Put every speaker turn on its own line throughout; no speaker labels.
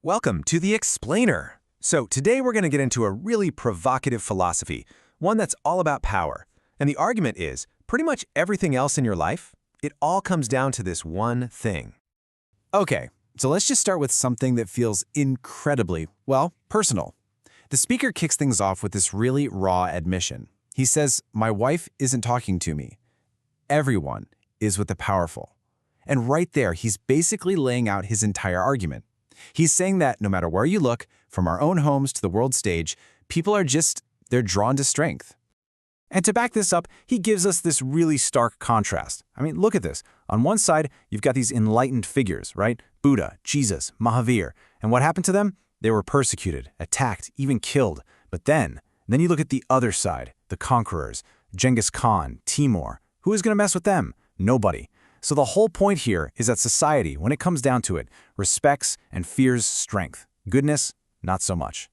Welcome to The Explainer. So today we're going to get into a really provocative philosophy, one that's all about power. And the argument is, pretty much everything else in your life, it all comes down to this one thing.
Okay, so let's just start with something that feels incredibly, well, personal. The speaker kicks things off with this really raw admission. He says, "My wife isn't talking to me. Everyone is with the powerful." And right there, he's basically laying out his entire argument. He's saying that no matter where you look, from our own homes to the world stage, people are they're drawn to strength. And to back this up, he gives us this really stark contrast. I mean, look at this. On one side, you've got these enlightened figures, right? Buddha, Jesus, Machiavelli. And what happened to them? They were persecuted, attacked, even killed. But then you look at the other side, the conquerors, Genghis Khan, Timur. Who is going to mess with them? Nobody. So the whole point here is that society, when it comes down to it, respects and fears strength. Goodness, not so much.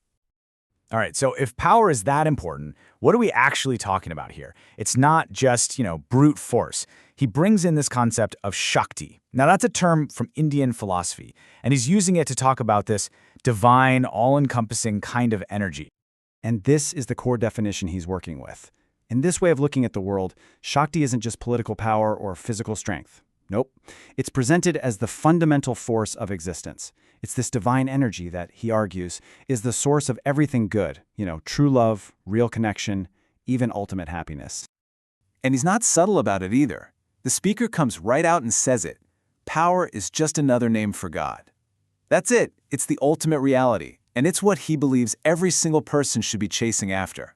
All right, so if power is that important, what are we actually talking about here? It's not just, brute force. He brings in this concept of Shakti. Now, that's a term from Indian philosophy, and he's using it to talk about this divine, all-encompassing kind of energy.
And this is the core definition he's working with. In this way of looking at the world, Shakti isn't just political power or physical strength. Nope. It's presented as the fundamental force of existence. It's this divine energy that, he argues, is the source of everything good, true love, real connection, even ultimate happiness.
And he's not subtle about it either. The speaker comes right out and says it. Power is just another name for God. That's it. It's the ultimate reality, and it's what he believes every single person should be chasing after.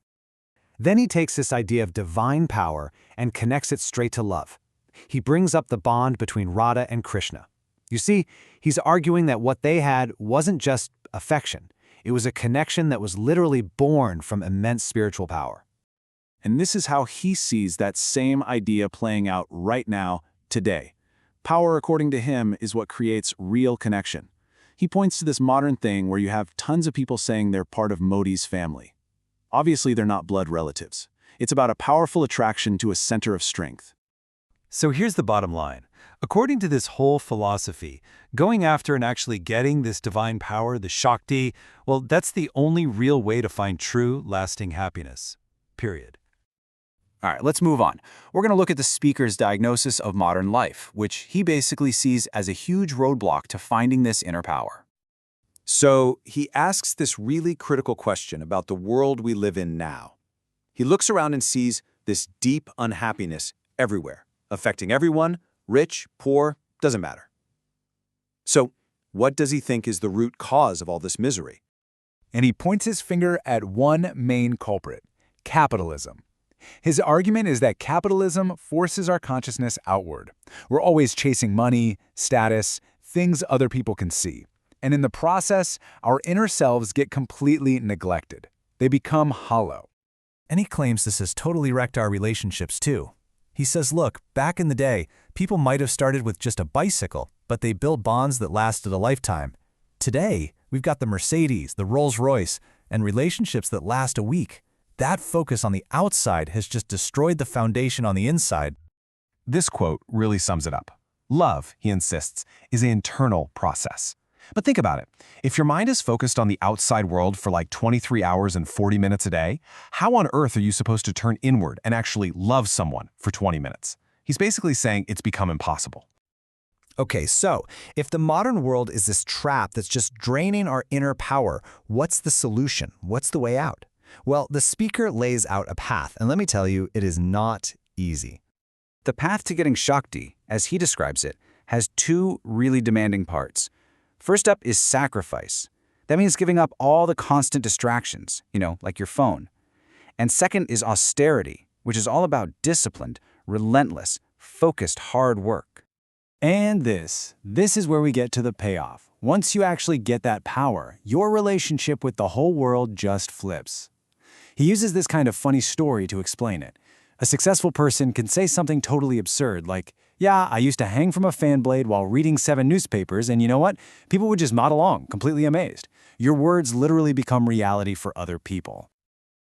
Then he takes this idea of divine power and connects it straight to love. He brings up the bond between Radha and Krishna. You see, he's arguing that what they had wasn't just affection. It was a connection that was literally born from immense spiritual power.
And this is how he sees that same idea playing out right now, today. Power, according to him, is what creates real connection. He points to this modern thing where you have tons of people saying they're part of Modi's family. Obviously, they're not blood relatives. It's about a powerful attraction to a center of strength.
So here's the bottom line. According to this whole philosophy, going after and actually getting this divine power, the Shakti, well, that's the only real way to find true, lasting happiness. Period.
All right, let's move on. We're going to look at the speaker's diagnosis of modern life, which he basically sees as a huge roadblock to finding this inner power. So he asks this really critical question about the world we live in now. He looks around and sees this deep unhappiness everywhere, affecting everyone, rich, poor, doesn't matter. So what does he think is the root cause of all this misery?
And he points his finger at one main culprit: capitalism. His argument is that capitalism forces our consciousness outward. We're always chasing money, status, things other people can see. And in the process, our inner selves get completely neglected. They become hollow.
And he claims this has totally wrecked our relationships too. He says, look, back in the day, people might have started with just a bicycle, but they built bonds that lasted a lifetime. Today, we've got the Mercedes, the Rolls-Royce, and relationships that last a week. That focus on the outside has just destroyed the foundation on the inside.
This quote really sums it up. Love, he insists, is an internal process. But think about it. If your mind is focused on the outside world for like 23 hours and 40 minutes a day, how on earth are you supposed to turn inward and actually love someone for 20 minutes? He's basically saying it's become impossible.
Okay, so if the modern world is this trap that's just draining our inner power, what's the solution? What's the way out? Well, the speaker lays out a path, and let me tell you, it is not easy.
The path to getting Shakti, as he describes it, has two really demanding parts. First up is sacrifice. That means giving up all the constant distractions, like your phone. And second is austerity, which is all about disciplined, relentless, focused hard work.
And this is where we get to the payoff. Once you actually get that power, your relationship with the whole world just flips. He uses this kind of funny story to explain it. A successful person can say something totally absurd like, yeah, I used to hang from a fan blade while reading 7 newspapers, and you know what? People would just nod along, completely amazed. Your words literally become reality for other people.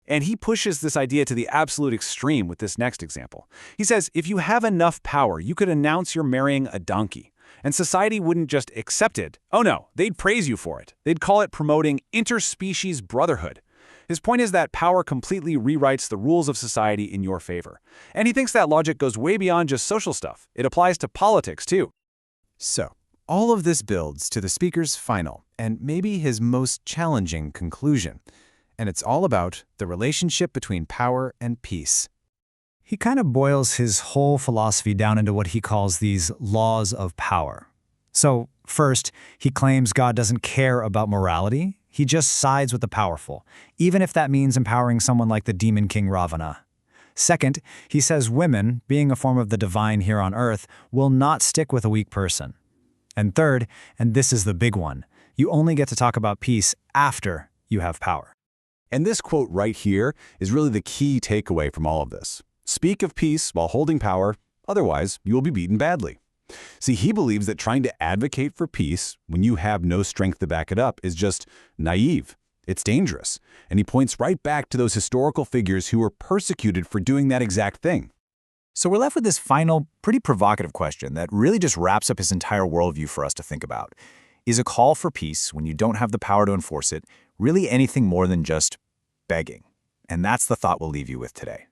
And he pushes this idea to the absolute extreme with this next example. He says, if you have enough power, you could announce you're marrying a donkey. And society wouldn't just accept it. Oh no, they'd praise you for it. They'd call it promoting interspecies brotherhood. His point is that power completely rewrites the rules of society in your favor. And he thinks that logic goes way beyond just social stuff. It applies to politics, too.
So, all of this builds to the speaker's final, and maybe his most challenging conclusion. And it's all about the relationship between power and peace. He kind of boils his whole philosophy down into what he calls these laws of power. So, first, he claims God doesn't care about morality. He just sides with the powerful, even if that means empowering someone like the demon king Ravana. Second, he says women, being a form of the divine here on earth, will not stick with a weak person. And third, and this is the big one, you only get to talk about peace after you have power.
And this quote right here is really the key takeaway from all of this. Speak of peace while holding power, otherwise you will be beaten badly. See, he believes that trying to advocate for peace when you have no strength to back it up is just naive. It's dangerous. And he points right back to those historical figures who were persecuted for doing that exact thing.
So we're left with this final, pretty provocative question that really just wraps up his entire worldview for us to think about. Is a call for peace, when you don't have the power to enforce it, really anything more than just begging? And that's the thought we'll leave you with today.